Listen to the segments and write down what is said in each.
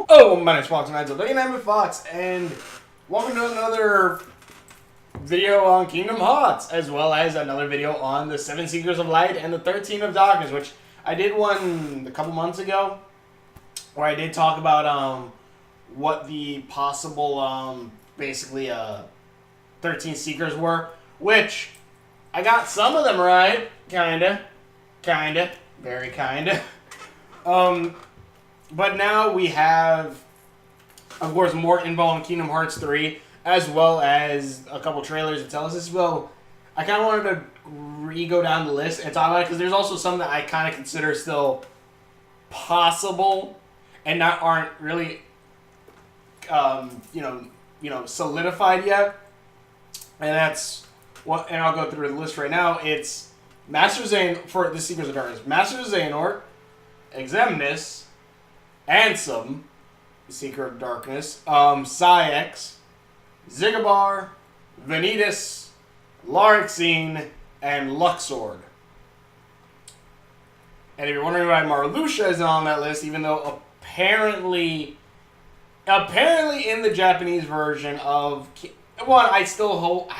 Oh, my name's Fox, and I'm Fox, and welcome to another video on Kingdom Hearts, as well as another video on the 7 Seekers of Light and the 13 of Darkness, which I did one a couple months ago, where I did talk about what the possible, basically, 13 Seekers were, which I got some of them right, kinda, very kinda. But now we have, of course, more info on Kingdom Hearts 3, as well as a couple trailers to tell us this. Well, I kind of wanted to go down the list and talk about it, because there's also some that I kind of consider still possible and aren't really, solidified yet. And that's what, and I'll go through the list right now. It's Master Xehanort, for the Seekers of Darkness, Master Xehanort, Exemnis, Ansem, the Seeker of Darkness, Saïx, Zygobar, Vanitas, Larxene, and Luxord. And if you're wondering why Marluxia is on that list, even though apparently in the Japanese version of one, I'm still holding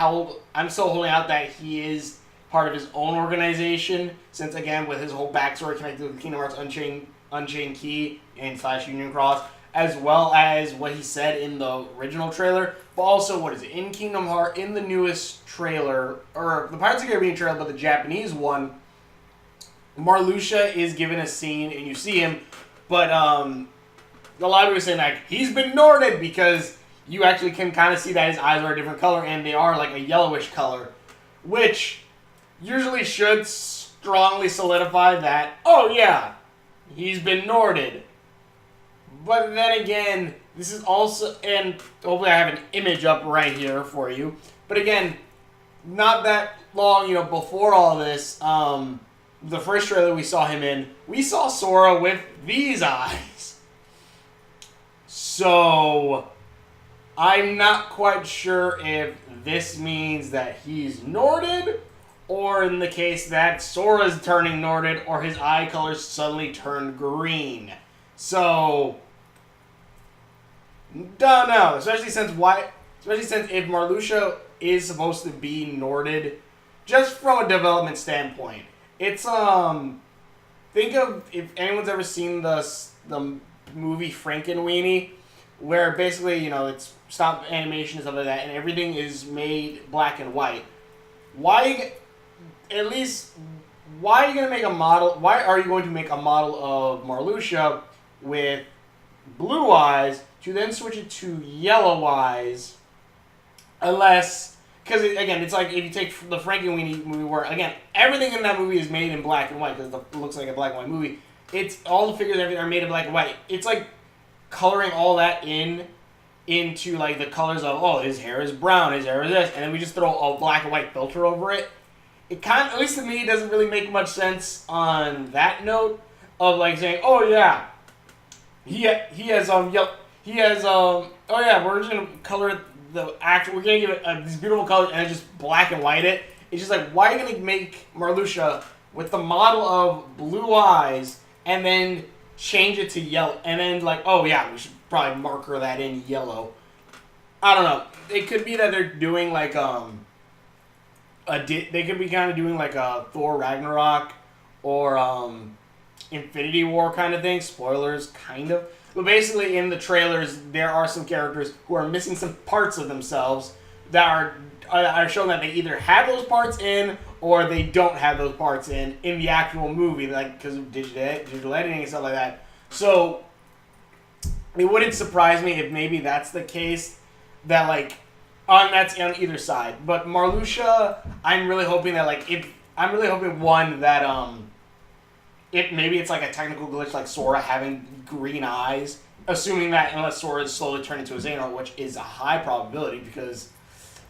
out that he is part of his own organization, since again with his whole backstory connected with Kingdom Hearts Unchained Key and / Union Cross, as well as what he said in the original trailer, but also what is it in Kingdom Hearts in the newest trailer, or the Pirates of the Caribbean trailer, but the Japanese one. Marluxia is given a scene and you see him, but a lot of people are saying like he's been Norded, because you actually can kind of see that his eyes are a different color and they are like a yellowish color, which usually should strongly solidify that, oh yeah, he's been Norded. But then again, this is also, and hopefully I have an image up right here for you, but again, not that long, before all this, the first trailer we saw him in, we saw Sora with these eyes. So I'm not quite sure if this means that he's Norded, or in the case that Sora's turning Norded, or his eye colors suddenly turned green. So don't know. Especially since if Marluxia is supposed to be Norded, just from a development standpoint, it's think of if anyone's ever seen the movie Frankenweenie, where basically it's stop animation and stuff like that, and everything is made black and white. Why are you going to make a model? Why are you going to make a model of Marluxia with blue eyes to then switch it to yellow eyes? Unless, because again, it's like if you take the Frankenweenie movie, where again everything in that movie is made in black and white because it looks like a black and white movie. It's all the figures are made in black and white. It's like coloring all that into like the colors of, his hair is brown, his hair is this, and then we just throw a black and white filter over it. It kind of, at least to me, doesn't really make much sense on that note of like saying, oh yeah, we're just gonna color the we're gonna give it these beautiful colors and then just black and white it. It's just like, why are you gonna make Marluxia with the model of blue eyes and then change it to yellow, and then like, oh yeah, we should probably marker that in yellow. I don't know. It could be that they're doing like they could be kind of doing like a Thor Ragnarok or Infinity War kind of thing. Spoilers, kind of. But basically, in the trailers, there are some characters who are missing some parts of themselves that are showing that they either have those parts in or they don't have those parts in the actual movie, like because of digital editing and stuff like that. So it wouldn't surprise me if maybe that's the case, that like that's on either side. But Marluxia, I'm really hoping that if maybe it's like a technical glitch, like Sora having green eyes, assuming that unless Sora is slowly turned into a Xehanort, which is a high probability because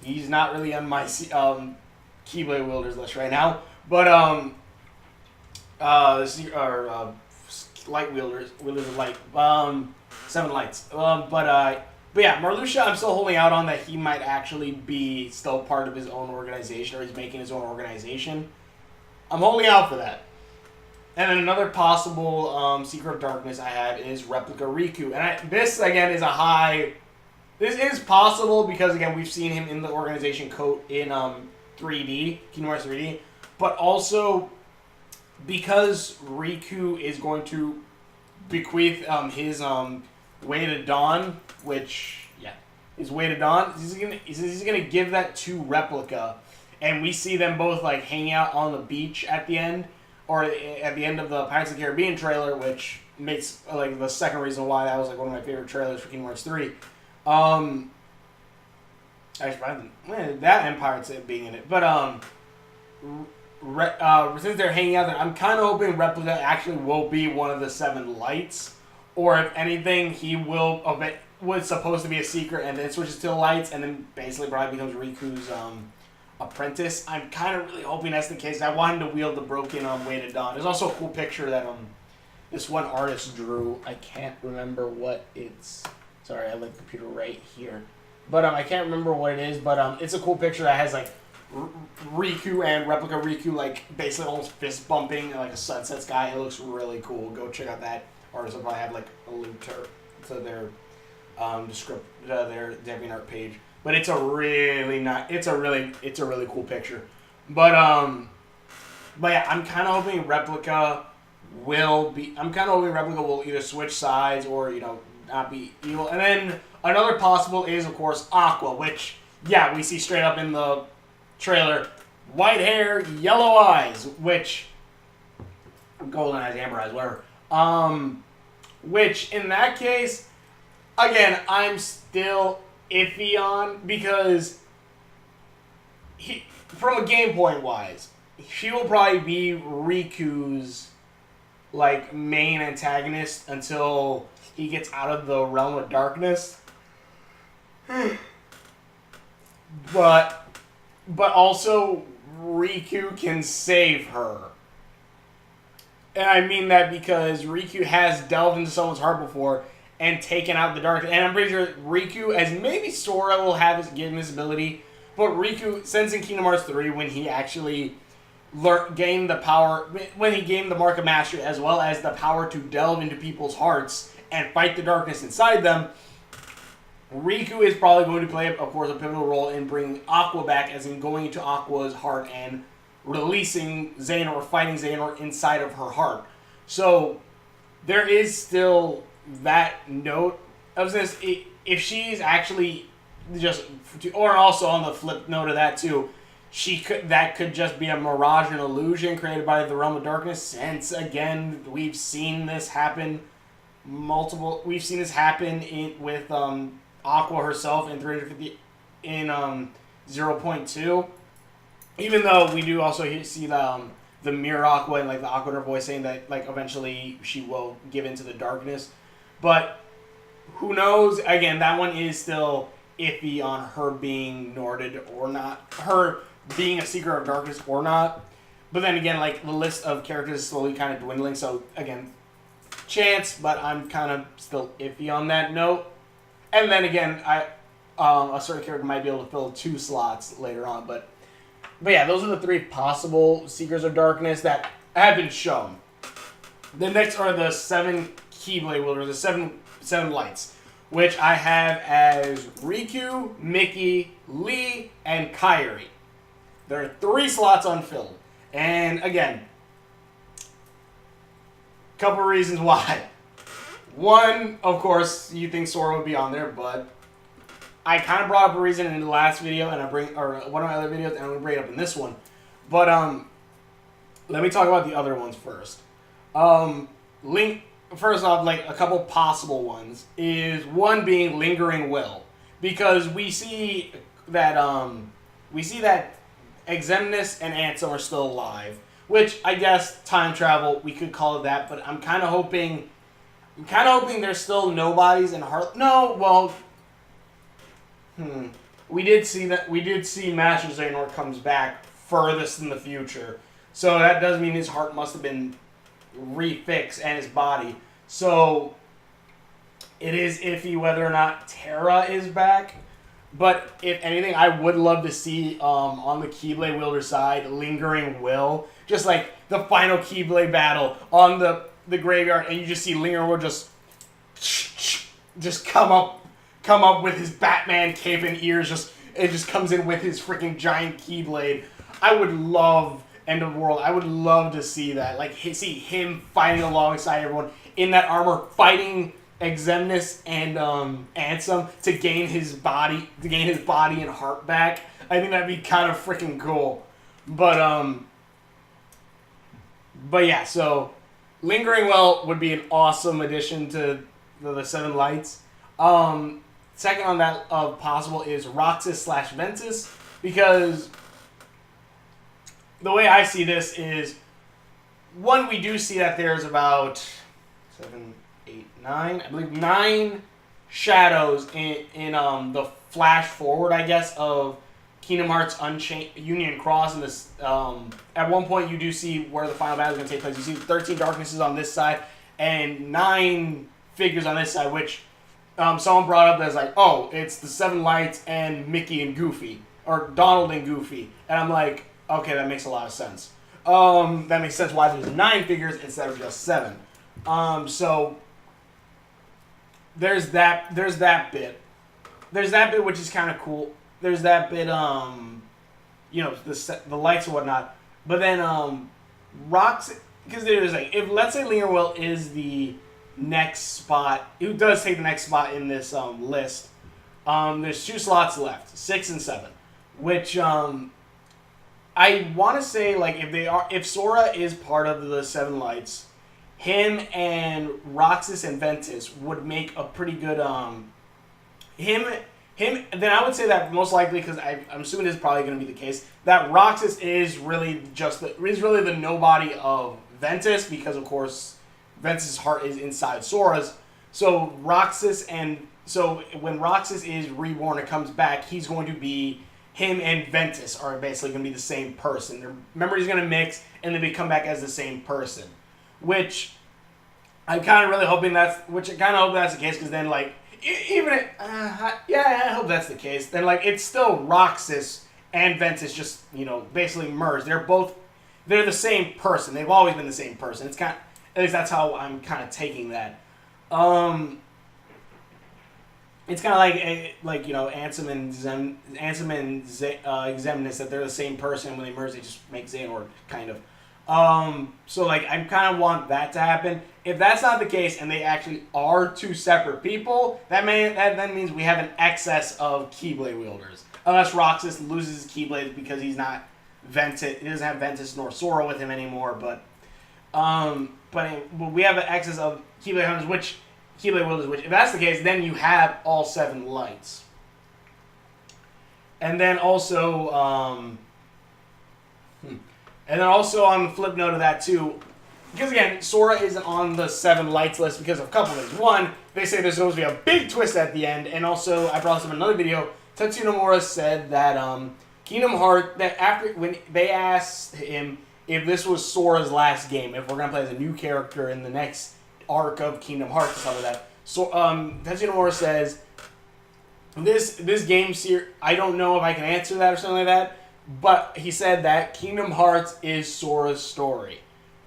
he's not really on my Keyblade wielders list right now. But light wielders of light, 7 lights. But yeah, Marluxia, I'm still holding out on that he might actually be still part of his own organization, or he's making his own organization. I'm holding out for that. And then another possible Secret of Darkness I have is Replica Riku. And this, again, is a high... This is possible because, again, we've seen him in the organization coat in 3D, Kingdom Hearts 3D. But also, because Riku is going to bequeath his Way to Dawn, which, yeah, his Way to Dawn, he's gonna give that to Replica. And we see them both, like, hanging out on the beach at the end. Or at the end of the Pirates of the Caribbean trailer, which makes like the second reason why that was like one of my favorite trailers for Kingdom Hearts 3. Actually, that and Pirates being in it, but since they're hanging out there, I'm kind of hoping Replica actually will be one of the 7 lights, or if anything, he was supposed to be a secret and then switches to the lights, and then basically probably becomes Riku's apprentice. I'm kind of really hoping that's the case. I want him to wield the broken Way to Dawn. There's also a cool picture that this one artist drew. I can't remember what it's... Sorry, I have the computer right here. But I can't remember what it is, but it's a cool picture that has like Riku and Replica Riku like basically almost fist bumping in like a sunset sky. It looks really cool. Go check out that artist. Will probably have like a link to their their DeviantArt page. But it's a really cool picture. But yeah, I'm kind of hoping Replica will either switch sides or, you know, not be evil. And then another possible is, of course, Aqua, which, yeah, we see straight up in the trailer, white hair, yellow eyes, which, golden eyes, amber eyes, whatever. Which, in that case, again, I'm still iffy on, because from a game point wise, she will probably be Riku's like main antagonist until he gets out of the realm of darkness. But also Riku can save her. And I mean that because Riku has delved into someone's heart before and taken out the darkness. And I'm pretty sure Riku, as maybe Sora will have given this ability, but Riku, since in Kingdom Hearts 3, when he actually gained the power, when he gained the Mark of Mastery, as well as the power to delve into people's hearts and fight the darkness inside them, Riku is probably going to play, of course, a pivotal role in bringing Aqua back, as in going into Aqua's heart and releasing Xehanort, or fighting Xehanort inside of her heart. So there is still that note of this. If she's actually just, or also on the flip note of that too, that could just be a mirage and illusion created by the realm of darkness. Since again, we've seen this happen with Aqua herself in 350 in 0.2. Even though we do also see the mirror Aqua and like the Aqua in her voice saying that like eventually she will give into the darkness. But who knows? Again, that one is still iffy on her being Norded or not. Her being a Seeker of Darkness or not. But then again, like the list of characters is slowly kind of dwindling. So again, chance, but I'm kind of still iffy on that note. And then again, a certain character might be able to fill 2 slots later on. But yeah, those are the 3 possible Seekers of Darkness that have been shown. The next are the 7 Keyblade wielders, the 7 lights, which I have as Riku, Mickey, Lee, and Kairi. There are 3 slots unfilled. And again, couple reasons why. One, of course, you think Sora would be on there, but I kind of brought up a reason in the last video, and one of my other videos, and I'm going to bring it up in this one. But let me talk about the other ones first. First off, like a couple possible ones is one being Lingering Will, because we see that Xemnas and Ansem are still alive, which I guess time travel we could call it that. But I'm kind of hoping there's still nobodies in Heart. No, well, we did see Master Xehanort comes back furthest in the future, so that does mean his heart must have been refixed and his body. So it is iffy whether or not Terra is back. But if anything, I would love to see on the Keyblade wielder side Lingering Will, just like the final Keyblade battle on the graveyard, and you just see Lingering Will just come up with his Batman cape and ears, it just comes in with his freaking giant Keyblade. I would love End of the World. I would love to see that. Like, see him fighting alongside everyone in that armor, fighting Xemnas and Ansem to gain his body and heart back. I think that'd be kind of freaking cool. But yeah, so Lingering Well would be an awesome addition to the Seven Lights. Second on that of possible is Roxas / Ventus, because the way I see this is, one, we do see that there's about 7, 8, 9, I believe 9 shadows in the flash forward, I guess, of Kingdom Hearts Unchained Union Cross. In this, at one point you do see where the final battle is going to take place. You see 13 darknesses on this side and 9 figures on this side, which someone brought up as like, oh, it's the 7 Lights and Mickey and Goofy, or Donald and Goofy, and I'm like, okay, that makes a lot of sense. That makes sense why there's 9 figures instead of just 7. So there's that bit. There's that bit which is kind of cool. There's that bit, the lights and whatnot. But then Roxas, because there's like, if let's say Lingering Will is the next spot, who does take the next spot in this list. There's 2 slots left, 6 and 7, which I want to say, like, if Sora is part of the 7 Lights, him and Roxas and Ventus would make a pretty good then I would say that most likely, because I'm assuming this is probably going to be the case, that Roxas is really the nobody of Ventus, because of course Ventus' heart is inside Sora's. So when Roxas is reborn and comes back, he's going to be, him and Ventus are basically going to be the same person. Their memories are going to mix, and then they come back as the same person. Which I'm kind of really hoping that's the case, because then, like, I hope that's the case. Then, like, it's still Roxas and Ventus just, basically merged. They're the same person. They've always been the same person. It's at least that's how I'm kind of taking that. It's kind of like Ansem and Xemnas, that they're the same person. When they merge, they just make Xehanort, kind of. So, like, I kind of want that to happen. If that's not the case, and they actually are 2 separate people, that then means we have an excess of Keyblade wielders. Unless Roxas loses his Keyblade because he's not Ventus, he doesn't have Ventus nor Sora with him anymore. But we have an excess of Keyblade wielders. Which, if that's the case, then you have all 7 Lights. And then also, on the flip note of that too, because again, Sora isn't on the 7 Lights list because of a couple things. One, they say there's supposed to be a big twist at the end, and also, I brought this up in another video, Tetsuya Nomura said that Kingdom Hearts, that after, when they asked him if this was Sora's last game, if we're going to play as a new character in the next arc of Kingdom Hearts and stuff like that, so Tetsuya Nomura says, this game series, I don't know if I can answer that or something like that, but he said that Kingdom Hearts is Sora's story.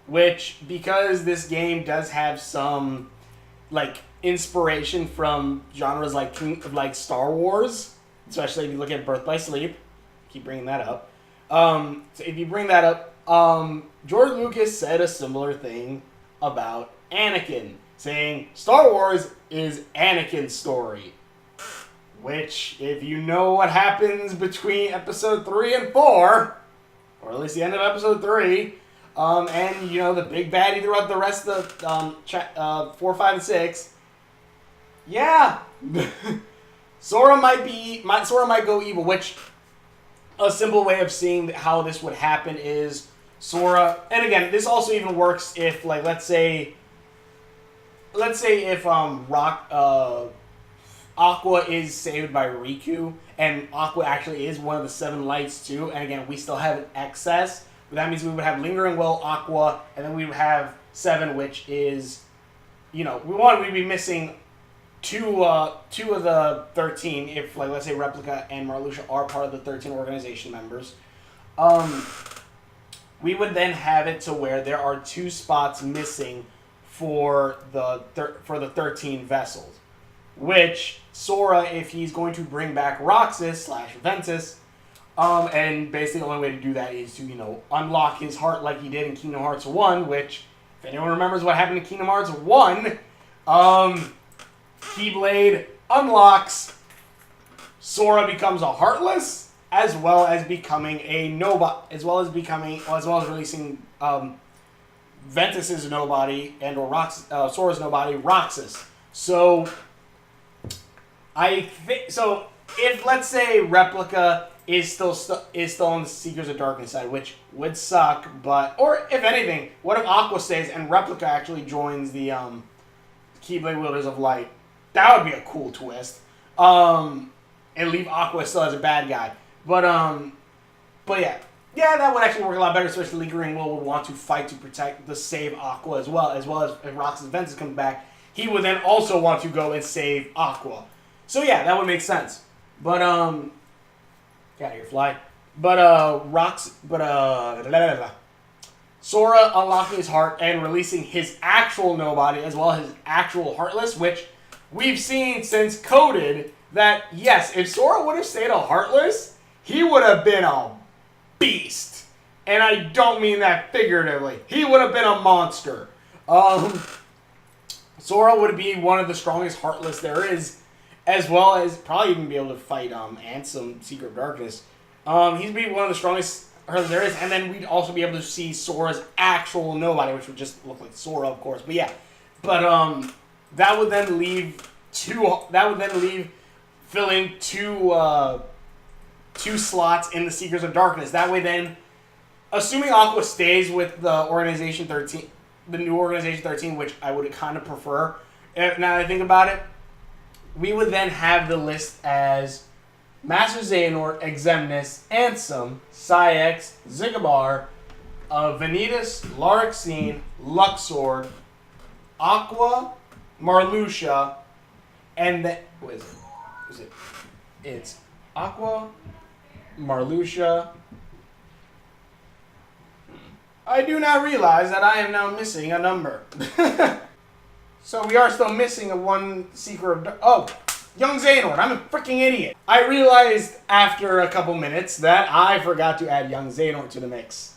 Which, because this game does have some, like, inspiration from genres like Star Wars, especially if you look at Birth by Sleep, keep bringing that up. So if you bring that up, George Lucas said a similar thing about Anakin, saying Star Wars is Anakin's story. Which, if you know what happens between episode 3 and 4, or at least the end of episode 3, and the big baddie throughout the rest of the 4, 5, and 6, yeah, Sora might go evil. Which, a simple way of seeing how this would happen is Sora, and again, this also even works if, like, let's say if Aqua is saved by Riku, and Aqua actually is one of the 7 Lights too, and again, we still have an excess, but that means we would have Lingering Well, Aqua, and then we would have 7, which is, we'd be missing two of the 13, if, like, let's say Replica and Marluxia are part of the 13 organization members. we would then have it to where there are 2 spots missing for the 13 vessels. Which Sora, if he's going to bring back Roxas / Ventus, and basically the only way to do that is to, unlock his heart like he did in Kingdom Hearts 1, which, if anyone remembers what happened in Kingdom Hearts 1, Keyblade unlocks, Sora becomes a Heartless, as well as becoming a Nobody, as well as releasing, Ventus's Nobody or Sora's Nobody, Roxas. So, if, let's say, Replica is still on the Seekers of Darkness side, which would suck, or if anything, what if Aqua stays and Replica actually joins the Keyblade Wielders of Light? That would be a cool twist. And leave Aqua still as a bad guy. But yeah, that would actually work a lot better, especially Lingering Will would want to fight to save Aqua as well as if Roxas Ventus comes back, he would then also want to go and save Aqua. So yeah, that would make sense. But get out of here, fly. Sora unlocking his heart and releasing his actual Nobody as well as his actual Heartless, which we've seen since Coded that, yes, if Sora would have stayed a Heartless, he would have been a beast. And I don't mean that figuratively. He would have been a monster. Sora would be one of the strongest Heartless there is, as well as probably even be able to fight Ansem, Secret of Darkness. He'd be one of the strongest Heartless there is, and then we'd also be able to see Sora's actual Nobody, which would just look like Sora, of course. But yeah, that would then leave filling two slots in the Seekers of Darkness. That way, then, assuming Aqua stays with the Organization 13, the new Organization 13, which I would kind of prefer. Now that I think about it, we would then have the list as Master Xehanort, Exemnis, Ansem, Saïx, Zygabar, Vanitas, Larxene, Luxord, Aqua, Marluxia, and then what is it? It's Aqua, Marluxia. I do not realize that I am now missing a number. So we are still missing one Secret of... Young Xehanort. I'm a freaking idiot. I realized after a couple minutes that I forgot to add Young Xehanort to the mix.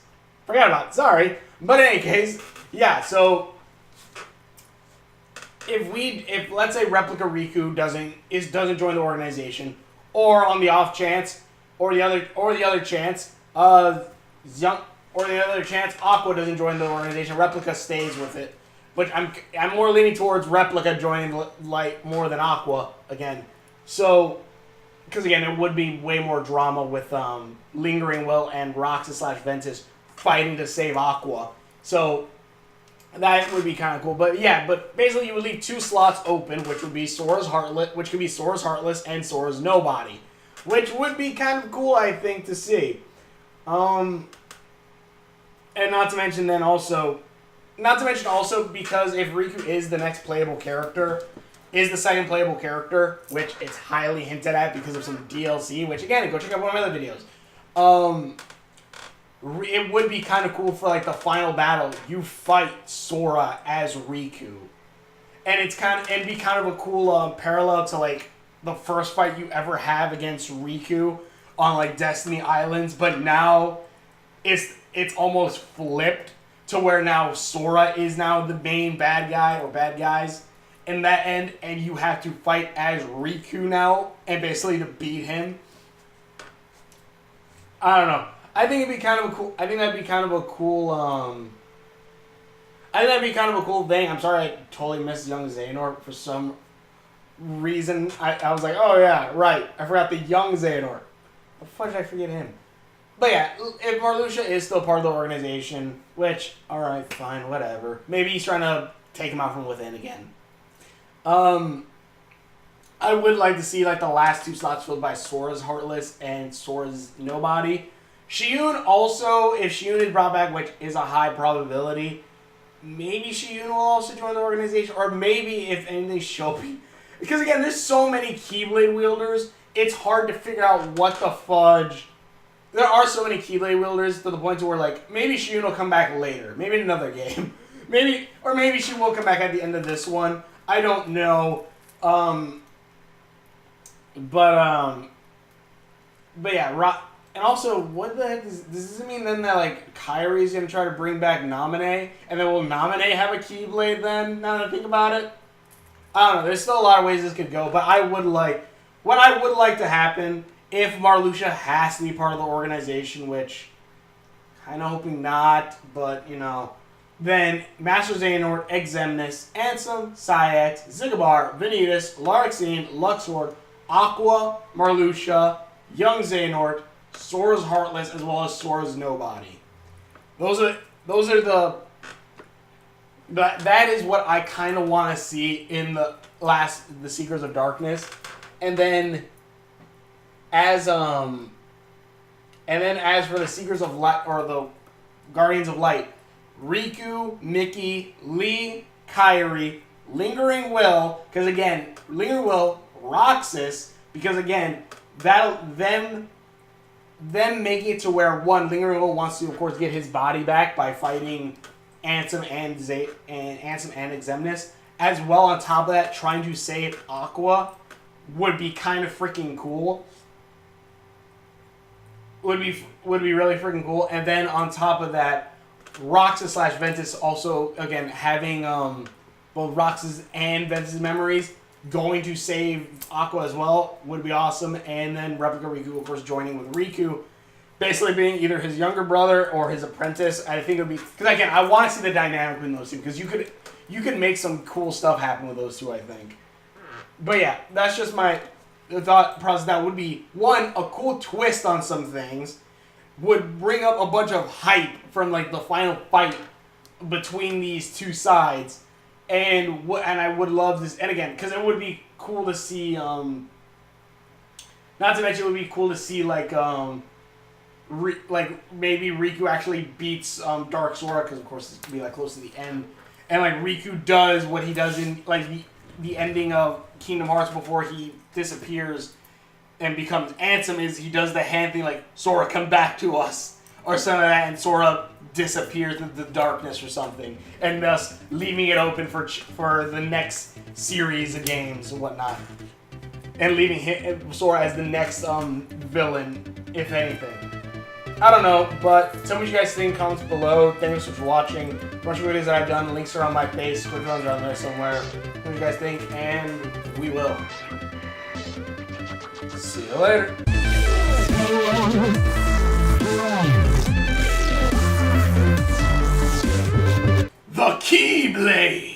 Forgot about it. Sorry. But in any case, yeah, so... If let's say Replica Riku doesn't join the organization, or on the off chance, or the other chance, Aqua doesn't join the organization, Replica stays with it. But I'm more leaning towards Replica joining Light more than Aqua again. So, because again, it would be way more drama with Lingering Will and Roxas / Ventus fighting to save Aqua. So that would be kind of cool. But yeah, basically you would leave 2 slots open, which would be Sora's Heartless, and Sora's Nobody, which would be kind of cool, I think, to see. And not to mention also because if Riku is the next playable character, is the second playable character, which it's highly hinted at because of some DLC, which again, go check out one of my other videos. It would be kind of cool for like the final battle, you fight Sora as Riku. And it'd be kind of a cool parallel to like the first fight you ever have against Riku on like Destiny Islands, but now it's almost flipped to where now Sora is now the main bad guy or bad guys in that end, and you have to fight as Riku now, and basically to beat him. I don't know. I think that'd be kind of a cool thing. I'm sorry I totally missed Young Xehanort for some reason. I was like, oh yeah, right. I forgot the Young Xehanort. The fuck did I forget him? But yeah, if Marluxia is still part of the organization, which, alright, fine, whatever. Maybe he's trying to take him out from within again. I would like to see like the last 2 slots filled by Sora's Heartless and Sora's Nobody. Xion also, if Xion is brought back, which is a high probability, maybe Xion will also join the organization, or maybe if anything, Shopi. Because again, there's so many Keyblade wielders, it's hard to figure out what the fudge there are so many Keyblade wielders to the point to where, like, maybe Shiyun will come back later. Maybe in another game. Maybe she will come back at the end of this one. I don't know. But yeah, and also, what the heck does this mean then that, like, Kyrie's gonna try to bring back Naminé? And then will Naminé have a Keyblade then, now that I think about it? I don't know, there's still a lot of ways this could go, but what I would like to happen, if Marluxia has to be part of the organization, which, kinda hoping not, but, you know, then Master Xehanort, Exemnis, Ansem, Sayax, Zygobar, Vanitas, Larxene, Luxord, Aqua, Marluxia, Young Xehanort, Sora's Heartless, as well as Sora's Nobody. That is what I kind of want to see in the Seekers of Darkness, and then as for the Seekers of Light or the Guardians of Light, Riku, Mickey, Lee, Kyrie, Lingering Will, because again, Lingering Will, Roxas, because again, them making it to where one, Lingering Will wants to, of course, get his body back by fighting Ansem and Exemnis, as well on top of that, trying to save Aqua would be kind of freaking cool. Would be really freaking cool, and then on top of that, Roxas / Ventus also, again, having both Roxas and Ventus' memories, going to save Aqua as well would be awesome. And then Replica Riku, of course, joining with Riku, basically being either his younger brother or his apprentice. I think it would be, because again, I want to see the dynamic between those two, because you could make some cool stuff happen with those two, I think. But yeah, that's just my thought process. That would be, one, a cool twist on some things, would bring up a bunch of hype from, like, the final fight between these two sides, and I would love this, and again, because it would be cool to see, not to mention it would be cool to see, like, maybe Riku actually beats Dark Sora, because of course it's gonna be, like, close to the end, and, like, Riku does what he does in, like, the ending of Kingdom Hearts before he disappears and becomes Ansem, is he does the hand thing, like, Sora, come back to us, or something like that, and Sora disappears into the darkness or something, and thus leaving it open for the next series of games and whatnot, and leaving Sora as the next villain, if anything. I don't know, but tell me what you guys think in the comments below. Thanks for watching. A bunch of videos that I've done, links are on my face, quick runs are on there somewhere. Tell me what you guys think, and we will. See you later. The Keyblade!